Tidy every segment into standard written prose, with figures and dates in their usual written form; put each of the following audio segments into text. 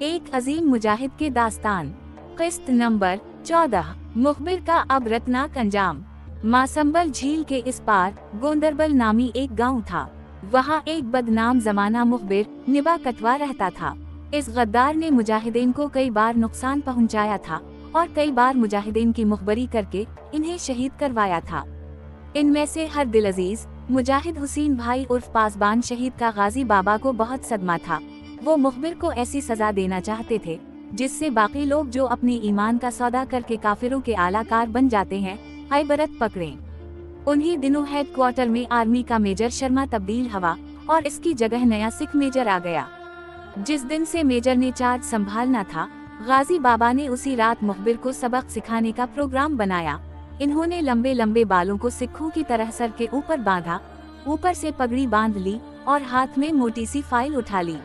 एक अजीम मुजाहिद के दास्तान। किस्त नंबर 14। मुखबिर का अब रत्नाक अंजाम। मासंबल झील के इस पार गोंदरबल नामी एक गांव था। वहां एक बदनाम जमाना मुखबिर निबा कटवा रहता था। इस गद्दार ने मुजाहिदीन को कई बार नुकसान पहुंचाया था और कई बार मुजाहिदीन की मुखबरी करके इन्हें शहीद करवाया था। इनमें से हर दिल अजीज मुजाहिद हुसैन भाई उर्फ पासबान शहीद का गाजी बाबा को बहुत सदमा था। वो मुखबिर को ऐसी सजा देना चाहते थे जिससे बाकी लोग जो अपने ईमान का सौदा करके काफिरों के आलाकार बन जाते हैं इबरत पकड़ें। उन्हीं दिनों हेडक्वार्टर में आर्मी का मेजर शर्मा तब्दील हुआ और इसकी जगह नया सिख मेजर आ गया। जिस दिन से मेजर ने चार्ज संभालना था, गाजी बाबा ने उसी रात मुखबिर को सबक सिखाने का प्रोग्राम बनाया। इन्होंने लंबे लंबे बालों को सिक्खों की तरह सर के ऊपर बांधा, ऊपर से पगड़ी बांध ली और हाथ में मोटी सी फाइल उठा ली।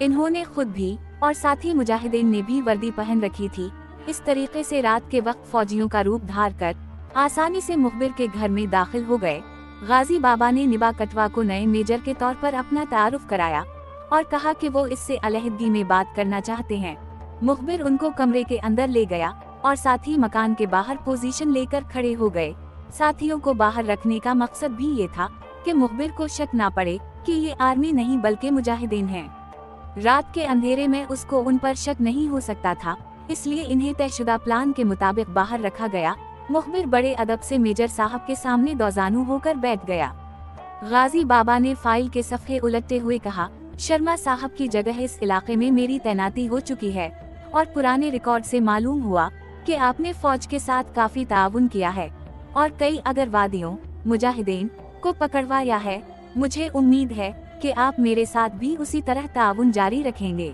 इन्होंने खुद भी और साथी मुजाहिदीन ने भी वर्दी पहन रखी थी। इस तरीके से रात के वक्त फौजियों का रूप धार कर आसानी से मुखबिर के घर में दाखिल हो गए। गाजी बाबा ने निबा कटवा को नए मेजर के तौर पर अपना तारुफ कराया और कहा कि वो इससे अलहदगी में बात करना चाहते हैं। मुखबिर उनको कमरे के अंदर ले गया और साथी मकान के बाहर पोजीशन लेकर खड़े हो गए। साथियों को बाहर रखने का मकसद भी ये था कि मुखबिर को शक ना पड़े कि ये आर्मी नहीं बल्कि मुजाहिदीन हैं। रात के अंधेरे में उसको उन पर शक नहीं हो सकता था, इसलिए इन्हें तयशुदा प्लान के मुताबिक बाहर रखा गया। मुखबिर बड़े अदब से मेजर साहब के सामने दौजानू होकर बैठ गया। गाजी बाबा ने फाइल के सफ़े उलटते हुए कहा, शर्मा साहब की जगह इस इलाके में मेरी तैनाती हो चुकी है और पुराने रिकॉर्ड से मालूम हुआ कि आपने फौज के साथ काफी ताउन किया है और कई अगरवादियों मुजाहिदीन को पकड़वाया है। मुझे उम्मीद है कि आप मेरे साथ भी उसी तरह ताउन जारी रखेंगे।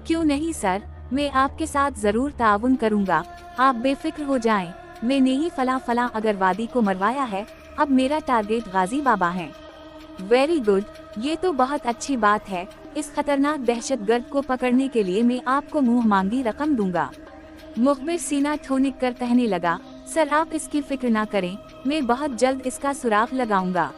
क्यों नहीं सर, मैं आपके साथ जरूर ताउन करूंगा, आप बेफिक्र हो जाएं। मैंने ही फला अगरवादी को मरवाया है, अब मेरा टारगेट गाजी बाबा है। वेरी गुड, ये तो बहुत अच्छी बात है। इस खतरनाक दहशतगर्द को पकड़ने के लिए मैं आपको मुंह मांगी रकम दूंगा। मुखबिर सीना ठोनिक कर कहने लगा, सर आप इसकी फिक्र ना करें, मैं बहुत जल्द इसका सुराग लगाऊंगा।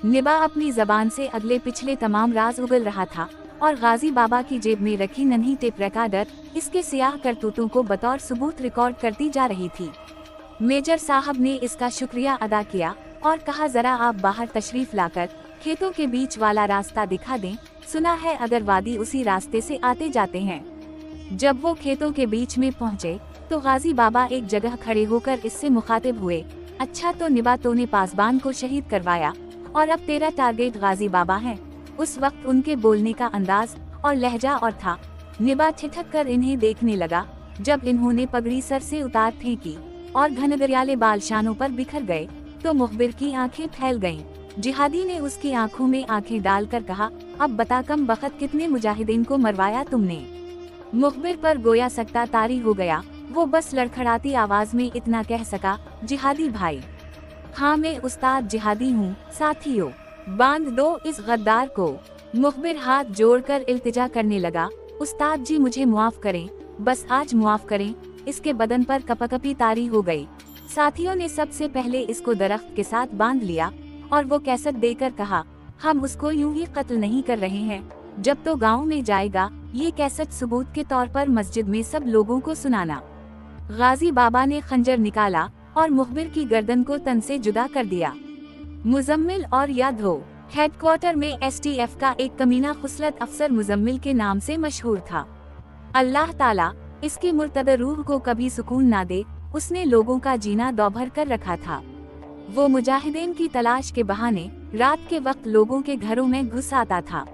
निबा अपनी जबान से अगले पिछले तमाम राज उगल रहा था और गाजी बाबा की जेब में रखी नन्ही टेप रिकॉर्डर इसके सियाह करतूतों को बतौर सबूत रिकॉर्ड करती जा रही थी। मेजर साहब ने इसका शुक्रिया अदा किया और कहा, जरा आप बाहर तशरीफ लाकर खेतों के बीच वाला रास्ता दिखा दें। सुना है अगरवादी उसी रास्ते से आते जाते हैं। जब वो खेतों के बीच में पहुंचे तो गाजी बाबा एक जगह खड़े होकर इससे मुखातिब हुए, अच्छा तो निबा तो ने पासबान को शहीद करवाया और अब तेरा टारगेट गाजी बाबा है। उस वक्त उनके बोलने का अंदाज और लहजा और था। निबा ठिठक कर इन्हें देखने लगा। जब इन्होंने पगड़ी सर से उतार फेंकी और घनघरियाले बाल शानों पर बिखर गए तो मुखबिर की आंखें फैल गईं। जिहादी ने उसकी आंखों में आंखें डालकर कहा, अब बता कम बखत कितने मुजाहिदीन को मरवाया तुमने। मुखबिर पर गोया सकता तारी हो गया। वो बस लड़खड़ाती आवाज में इतना कह सका, जिहादी भाई, हाँ मैं उस्ताद जिहादी हूँ, साथियों बांध दो इस गद्दार को। मुखबिर हाथ जोड़कर इल्तिजा करने लगा, उस्ताद जी मुझे मुआफ करें, बस आज मुआफ करें। इसके बदन पर कपकपी तारी हो गई। साथियों ने सबसे पहले इसको दरख्त के साथ बांध लिया और वो कैसेट देकर कहा, हम उसको यूं ही कत्ल नहीं कर रहे हैं, जब तो गांव में जाएगा ये कैसेट सबूत के तौर पर मस्जिद में सब लोगों को सुनाना। गाजी बाबा ने खंजर निकाला और मुखबिर की गर्दन को तन से जुदा कर दिया। मुजम्मिल और यादव हेडक्वार्टर में STF का एक कमीना खुसलत अफसर मुजम्मिल के नाम से मशहूर था। अल्लाह ताला इसकी मुर्तद रूह को कभी सुकून ना दे, उसने लोगों का जीना दौभर कर रखा था। वो मुजाहिदीन की तलाश के बहाने रात के वक्त लोगों के घरों में घुस आता था।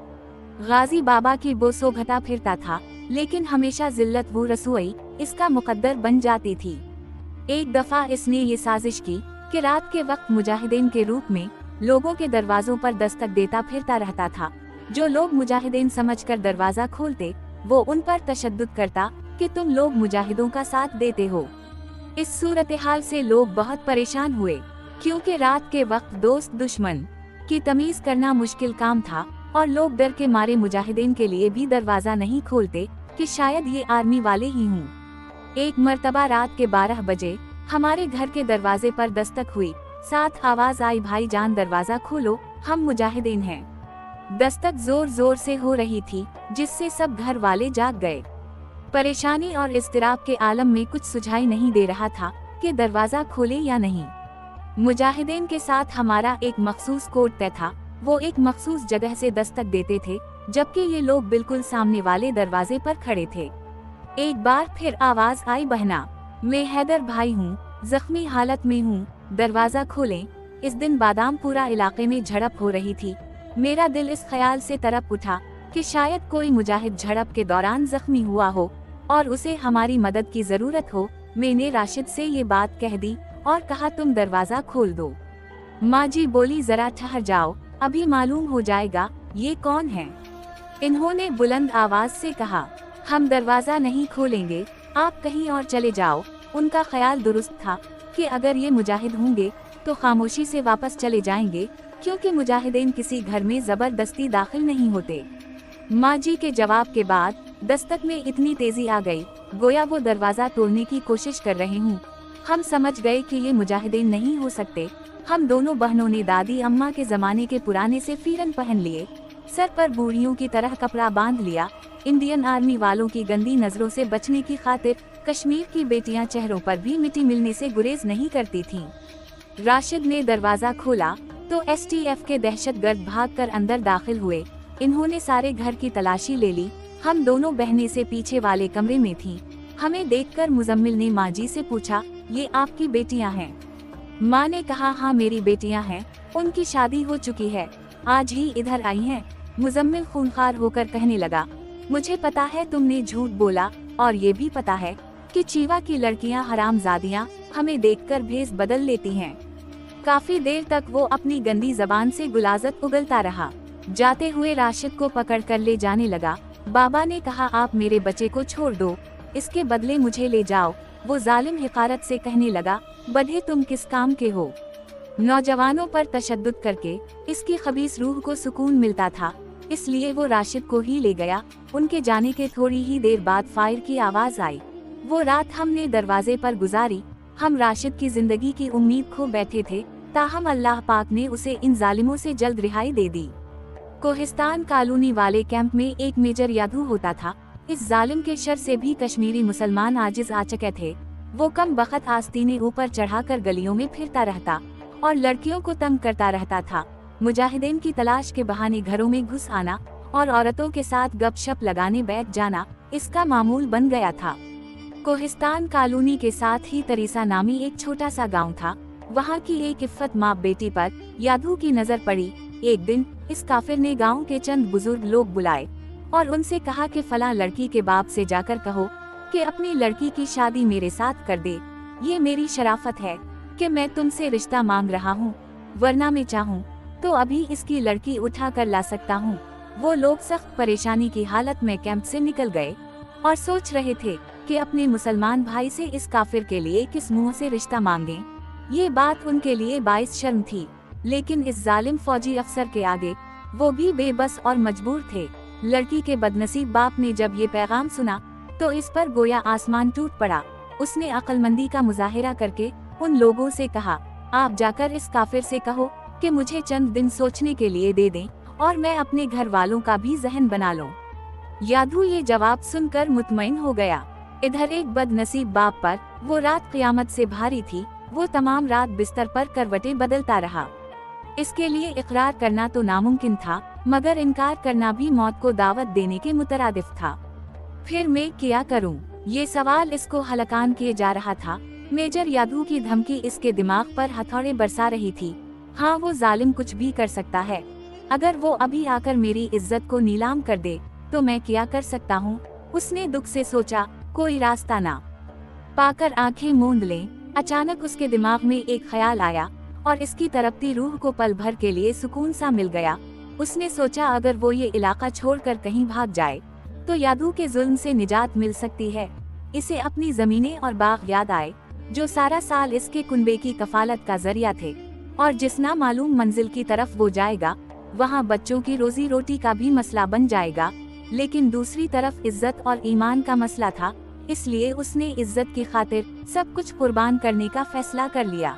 गाजी बाबा की बोसो घटा फिरता था, लेकिन हमेशा जिल्लत वो रसोई इसका मुकद्दर बन जाती थी। एक दफा इसने ये साजिश की कि रात के वक्त मुजाहिदीन के रूप में लोगों के दरवाजों पर दस्तक देता फिरता रहता था। जो लोग मुजाहिदीन समझकर दरवाजा खोलते वो उन पर तशद्दुद करता कि तुम लोग मुजाहिदों का साथ देते हो। इस सूरत हाल से लोग बहुत परेशान हुए, क्योंकि रात के वक्त दोस्त दुश्मन की तमीज करना मुश्किल काम था और लोग डर के मारे मुजाहिदीन के लिए भी दरवाजा नहीं खोलते कि शायद ये आर्मी वाले ही हों। एक मर्तबा रात के 12 बजे हमारे घर के दरवाजे पर दस्तक हुई। साथ आवाज आई, भाई जान दरवाजा खोलो, हम मुजाहिदीन हैं। दस्तक जोर जोर से हो रही थी, जिससे सब घर वाले जाग गए। परेशानी और इज़्तिराब के आलम में कुछ सुझाई नहीं दे रहा था कि दरवाजा खोले या नहीं। मुजाहिदीन के साथ हमारा एक मखसूस कोड तय था। वो एक मखसूस जगह से दस्तक देते थे, जबकि ये लोग बिल्कुल सामने वाले दरवाजे पर खड़े थे। एक बार फिर आवाज आई, बहना, मैं हैदर भाई हूँ, जख्मी हालत में हूँ, दरवाजा खोलें। इस दिन बादामपुरा इलाके में झड़प हो रही थी। मेरा दिल इस ख्याल से तड़प उठा कि शायद कोई मुजाहिद झड़प के दौरान जख्मी हुआ हो और उसे हमारी मदद की जरूरत हो। मैंने राशिद से ये बात कह दी और कहा, तुम दरवाजा खोल दो। माँ जी बोली, जरा ठहर जाओ, अभी मालूम हो जाएगा ये कौन है। इन्होंने बुलंद आवाज से कहा, हम दरवाजा नहीं खोलेंगे, आप कहीं और चले जाओ। उनका ख्याल दुरुस्त था कि अगर ये मुजाहिद होंगे तो खामोशी से वापस चले जाएंगे, क्योंकि मुजाहिदीन किसी घर में जबरदस्ती दाखिल नहीं होते। माँ जी के जवाब के बाद दस्तक में इतनी तेजी आ गई, गोया वो दरवाजा तोड़ने की कोशिश कर रहे हूँ। हम समझ गए कि ये मुजाहिदीन नहीं हो सकते। हम दोनों बहनों ने दादी अम्मा के जमाने के पुराने से फीरन पहन लिए, सर पर बूढ़ियों की तरह कपड़ा बांध लिया। इंडियन आर्मी वालों की गंदी नजरों से बचने की खातिर कश्मीर की बेटियां चेहरों पर भी मिट्टी मिलने से गुरेज नहीं करती थीं। राशिद ने दरवाजा खोला तो एसटीएफ के दहशतगर्द भागकर अंदर दाखिल हुए। इन्होंने सारे घर की तलाशी ले ली। हम दोनों बहनें से पीछे वाले कमरे में थीं। हमें देखकर मुजम्मिल ने माँ जी से पूछा, ये आपकी बेटियां हैं? माँ ने कहा, हाँ मेरी बेटियां हैं, उनकी शादी हो चुकी है, आज ही इधर आई हैं। मुजम्मिल खूंखार होकर कहने लगा, मुझे पता है तुमने झूठ बोला, और ये भी पता है कि चीवा की लड़कियां हरामजादियां हमें देखकर भेस बदल लेती हैं। काफी देर तक वो अपनी गंदी जबान से गुलाजत उगलता रहा। जाते हुए राशिद को पकड़ कर ले जाने लगा। बाबा ने कहा, आप मेरे बच्चे को छोड़ दो, इसके बदले मुझे ले जाओ। वो जालिम हिकारत से कहने लगा, बधे तुम किस काम के हो? नौजवानों पर तशद्दुद करके इसकी खबीस रूह को सुकून मिलता था, इसलिए वो राशिद को ही ले गया। उनके जाने के थोड़ी ही देर बाद फायर की आवाज आई। वो रात हमने दरवाजे पर गुजारी। हम राशिद की जिंदगी की उम्मीद खो बैठे थे, ताहम अल्लाह पाक ने उसे इन जालिमों से जल्द रिहाई दे दी। कोहिस्तान कॉलोनी वाले कैंप में एक मेजर यादू होता था। इस जालिम के शर से भी कश्मीरी मुसलमान आजिज आ चुके थे। वो कम बखत आस्तीने ऊपर चढ़ाकर गलियों में फिरता रहता और लड़कियों को तंग करता रहता था। मुजाहिदीन की तलाश के बहाने घरों में घुस आना और औरतों के साथ गपशप लगाने बैठ जाना इसका मामूल बन गया था। कोहिस्तान कॉलोनी के साथ ही तरीसा नामी एक छोटा सा गांव था। वहाँ की एक इफ्फत माँ बेटी पर यादू की नजर पड़ी। एक दिन इस काफिर ने गांव के चंद बुजुर्ग लोग बुलाए और उनसे कहा कि फला लड़की के बाप से जाकर कहो कि अपनी लड़की की शादी मेरे साथ कर दे। ये मेरी शराफत है कि मैं तुमसे रिश्ता मांग रहा हूँ, वरना मैं चाहूँ तो अभी इसकी लड़की उठा कर ला सकता हूँ। वो लोग सख्त परेशानी की हालत में कैंप से निकल गए और सोच रहे थे कि अपने मुसलमान भाई से इस काफिर के लिए किस मुंह से रिश्ता मांगें। ये बात उनके लिए बाइस शर्म थी, लेकिन इस जालिम फौजी अफसर के आगे वो भी बेबस और मजबूर थे। लड़की के बदनसीब बाप ने जब ये पैगाम सुना तो इस पर गोया आसमान टूट पड़ा। उसने अक्लमंदी का मुजाहिरा करके उन लोगों से कहा, आप जाकर इस काफिर से कहो कि मुझे चंद दिन सोचने के लिए दे दें और मैं अपने घर वालों का भी जहन बना लूं। यादू ये जवाब सुनकर मुतमईन हो गया। इधर एक बदनसीब बाप पर वो रात क़यामत से भारी थी। वो तमाम रात बिस्तर पर करवटें बदलता रहा। इसके लिए इकरार करना तो नामुमकिन था, मगर इनकार करना भी मौत को दावत देने के मुतरादिफ था। फिर मैं क्या करूं? ये सवाल इसको हलकान किए जा रहा था। मेजर यादू की धमकी इसके दिमाग पर हथौड़े बरसा रही थी। हाँ, वो जालिम कुछ भी कर सकता है। अगर वो अभी आकर मेरी इज्जत को नीलाम कर दे तो मैं क्या कर सकता हूँ? उसने दुख से सोचा, कोई रास्ता ना पाकर आंखें मूंद लें। अचानक उसके दिमाग में एक ख्याल आया और इसकी तड़पती रूह को पल भर के लिए सुकून सा मिल गया। उसने सोचा, अगर वो ये इलाका छोड़कर कहीं भाग जाए तो यादू के जुल्म से निजात मिल सकती है। इसे अपनी जमीनें और बाग याद आए जो सारा साल इसके कुनबे की कफालत का जरिया थे, और जिस ना मालूम मंजिल की तरफ वो जाएगा वहाँ बच्चों की रोजी रोटी का भी मसला बन जाएगा। लेकिन दूसरी तरफ इज्जत और ईमान का मसला था, इसलिए उसने इज्जत की खातिर सब कुछ कुर्बान करने का फैसला कर लिया।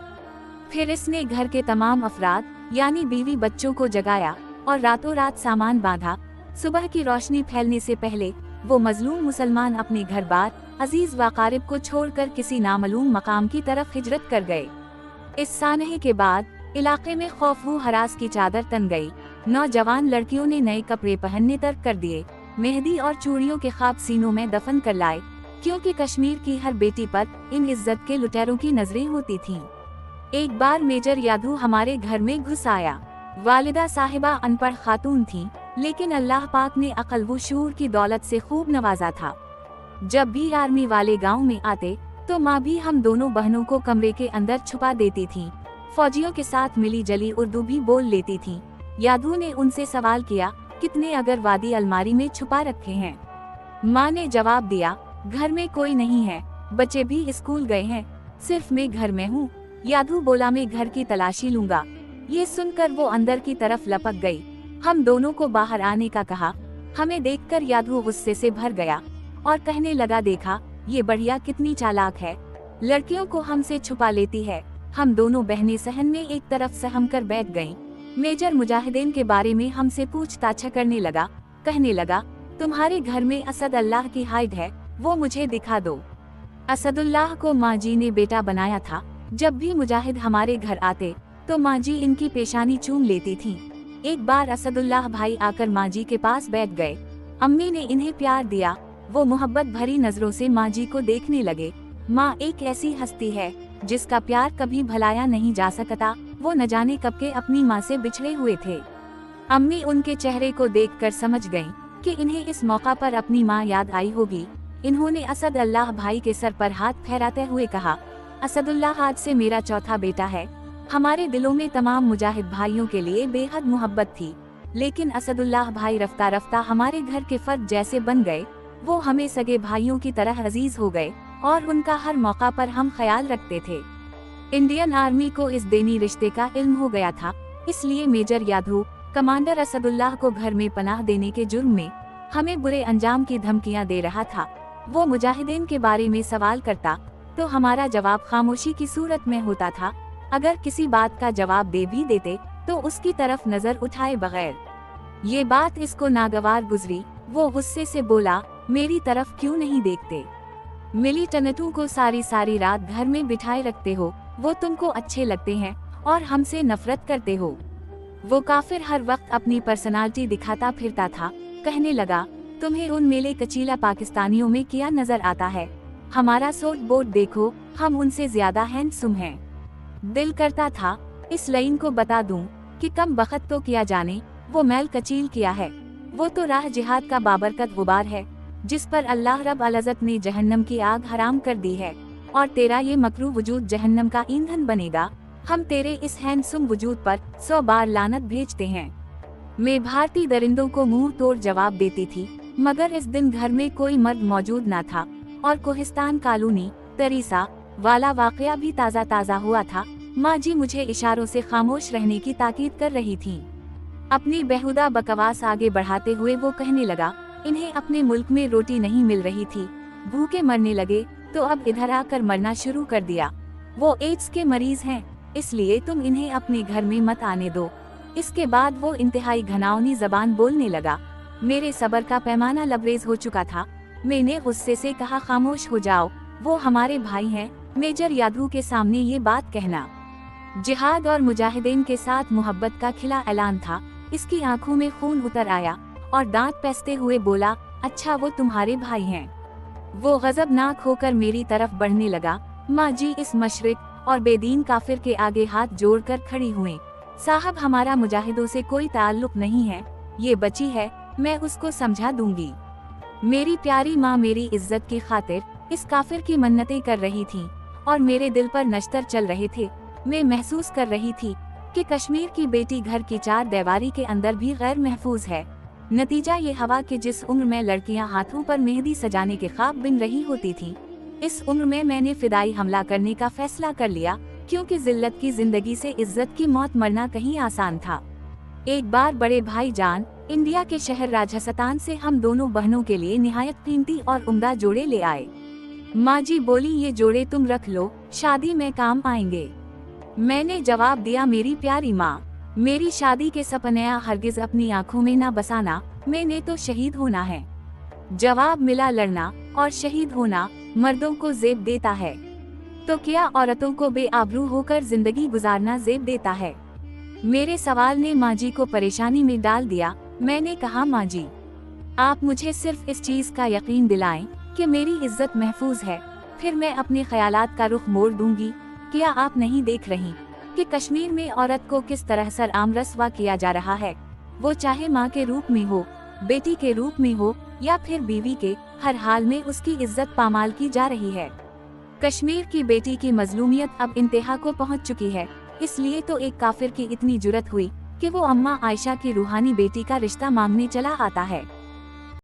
फिर इसने घर के तमाम अफराद यानी बीवी बच्चों को जगाया और रातों रात सामान बांधा। सुबह की रोशनी फैलने से पहले वो मजलूम मुसलमान अपने घर बार, अजीज वाकारिब को छोड़कर किसी नामालूम मकाम की तरफ हिजरत कर गए। इस सानहे के बाद इलाके में खौफ व हरास की चादर तन गई। नौजवान लड़कियों ने नए कपड़े पहनने तर्क कर दिए, मेहंदी और चूड़ियों के ख्वाब सीनों में दफन कर लाए, क्योंकि कश्मीर की हर बेटी पर इन इज्जत के लुटेरों की नजरें होती थीं। एक बार मेजर यादू हमारे घर में घुस आया। वालिदा साहिबा अनपढ़ खातून थीं, लेकिन अल्लाह पाक ने अक्ल व शूर की दौलत से खूब नवाजा था। जब भी आर्मी वाले गांव में आते तो माँ भी हम दोनों बहनों को कमरे के अंदर छुपा देती थीं। फौजियों के साथ मिली जली उर्दू भी बोल लेती थीं। यादू ने उनसे सवाल किया, कितने अगरवादी अलमारी में छुपा रखे हैं? माँ ने जवाब दिया, घर में कोई नहीं है, बच्चे भी स्कूल गए हैं, सिर्फ मैं घर में हूँ। यादू बोला, मैं घर की तलाशी लूंगा। ये सुनकर वो अंदर की तरफ लपक गई। हम दोनों को बाहर आने का कहा। हमें देखकर यादू गुस्से से भर गया और कहने लगा, देखा ये बढ़िया कितनी चालाक है, लड़कियों को हमसे छुपा लेती है। हम दोनों बहनें सहन में एक तरफ सहम कर बैठ गईं। मेजर मुजाहिदीन के बारे में हमसे पूछताछ करने लगा, कहने लगा, तुम्हारे घर में असद अल्लाह की हाइड है, वो मुझे दिखा दो। असदुल्लाह को माँ जी ने बेटा बनाया था। जब भी मुजाहिद हमारे घर आते तो माँ जी इनकी पेशानी चूम लेती थीं। एक बार असदुल्लाह भाई आकर माँ जी के पास बैठ गए। अम्मी ने इन्हें प्यार दिया। वो मोहब्बत भरी नजरों से माँ जी को देखने लगे। माँ एक ऐसी हस्ती है जिसका प्यार कभी भुलाया नहीं जा सकता। वो न जाने कब के अपनी माँ से बिछड़े हुए थे। अम्मी उनके चेहरे को देखकर समझ गईं कि इन्हें इस मौका पर अपनी माँ याद आई होगी। इन्होंने असद अल्लाह भाई के सर पर हाथ फहराते हुए कहा, असदुल्लाह आज से मेरा चौथा बेटा है। हमारे दिलों में तमाम मुजाहिद भाइयों के लिए बेहद मोहब्बत थी, लेकिन असदुल्लाह भाई रफ्ता रफ्ता हमारे घर के फर्द जैसे बन गए। वो हमें सगे भाइयों की तरह अजीज हो गए और उनका हर मौका पर हम ख्याल रखते थे। इंडियन आर्मी को इस दीनी रिश्ते का इल्म हो गया था, इसलिए मेजर यादू कमांडर असदुल्लाह को घर में पनाह देने के जुर्म में हमें बुरे अंजाम की धमकियां दे रहा था। वो मुजाहिदीन के बारे में सवाल करता तो हमारा जवाब खामोशी की सूरत में होता था। अगर किसी बात का जवाब दे भी देते तो उसकी तरफ नजर उठाए बगैर। ये बात इसको नागवार गुजरी। वो गुस्से से बोला, मेरी तरफ क्यों नहीं देखते? मिलिटेंटों को सारी सारी रात घर में बिठाए रखते हो, वो तुमको अच्छे लगते हैं और हमसे नफरत करते हो। वो काफिर हर वक्त अपनी पर्सनालिटी दिखाता फिरता था। कहने लगा, तुम्हें उन मेले कचीला पाकिस्तानियों में क्या नजर आता है? हमारा सोट बोट देखो, हम उनसे ज्यादा हैंडसम हैं। दिल करता था इस लाइन को बता दूं कि कम बखत तो किया जाने, वो मैल कचील किया है। वो तो राह जिहाद का बाबरकत गुबार है, जिस पर अल्लाह रब अल-इज़्ज़त ने जहन्नम की आग हराम कर दी है, और तेरा ये मकरू वजूद जहन्नम का ईंधन बनेगा। हम तेरे इस हैंडसम वजूद पर 100 बार लानत भेजते हैं। मैं भारतीय दरिंदों को मुंह तोड़ जवाब देती थी, मगर इस दिन घर में कोई मर्द मौजूद न था और कोहिस्तान कॉलोनी तरीसा वाला वाकया भी ताज़ा ताज़ा हुआ था। माँ जी मुझे इशारों से खामोश रहने की ताकीद कर रही थीं। अपनी बेहुदा बकवास आगे बढ़ाते हुए वो कहने लगा, इन्हें अपने मुल्क में रोटी नहीं मिल रही थी, भूखे मरने लगे तो अब इधर आकर मरना शुरू कर दिया। वो एड्स के मरीज हैं, इसलिए तुम इन्हें अपने घर में मत आने दो। इसके बाद वो इंतहाई घनावनी जबान बोलने लगा। मेरे सब्र का पैमाना लबरेज हो चुका था। मैंने गुस्से से कहा, खामोश हो जाओ, वो हमारे भाई हैं। मेजर यादू के सामने ये बात कहना जिहाद और मुजाहिदीन के साथ मोहब्बत का खिला ऐलान था। इसकी आंखों में खून उतर आया और दांत पैसते हुए बोला, अच्छा वो तुम्हारे भाई हैं। वो गजबनाक होकर मेरी तरफ बढ़ने लगा। माँ जी इस मशरिक और बेदीन काफिर के आगे हाथ जोड़कर खड़ी हुए। साहब हमारा मुजाहिदों से कोई ताल्लुक नहीं है, ये बची है, मैं उसको समझा दूंगी। मेरी प्यारी माँ मेरी इज्जत की खातिर इस काफिर की मन्नतें कर रही थी और मेरे दिल पर नश्तर चल रहे थे। मैं महसूस कर रही थी कि कश्मीर की बेटी घर की चार दीवारी के अंदर भी गैर महफूज है। नतीजा ये हवा कि जिस उम्र में लड़कियां हाथों पर मेहंदी सजाने के ख्वाब बिन रही होती थीं, इस उम्र में मैंने फिदाई हमला करने का फैसला कर लिया, क्योंकि जिल्लत की जिंदगी से इज्जत की मौत मरना कहीं आसान था। एक बार बड़े भाई जान इंडिया के शहर राजस्थान से हम दोनों बहनों के लिए निहायत कीमती और उम्दा जोड़े ले आए। माँ जी बोली, ये जोड़े तुम रख लो, शादी में काम आएंगे। मैंने जवाब दिया, मेरी प्यारी माँ, मेरी शादी के सपने हरगिज अपनी आंखों में ना बसाना, मैंने तो शहीद होना है। जवाब मिला, लड़ना और शहीद होना मर्दों को ज़ेब देता है, तो क्या औरतों को बेआबरू होकर जिंदगी गुजारना ज़ेब देता है? मेरे सवाल ने माँ जी को परेशानी में डाल दिया। मैंने कहा, माँ जी, आप मुझे सिर्फ इस चीज का यकीन दिलाएं कि मेरी इज्जत महफूज है, फिर मैं अपने ख्यालात का रुख मोड़ दूंगी। क्या आप नहीं देख रही कि कश्मीर में औरत को किस तरह सर-आम रस्वा किया जा रहा है? वो चाहे माँ के रूप में हो, बेटी के रूप में हो या फिर बीवी के, हर हाल में उसकी इज्जत पामाल की जा रही है। कश्मीर की बेटी की मजलूमियत अब इंतहा को पहुंच चुकी है। इसलिए तो एक काफिर की इतनी जुर्रत हुई कि वो अम्मा आयशा की रूहानी बेटी का रिश्ता मांगने चला आता है।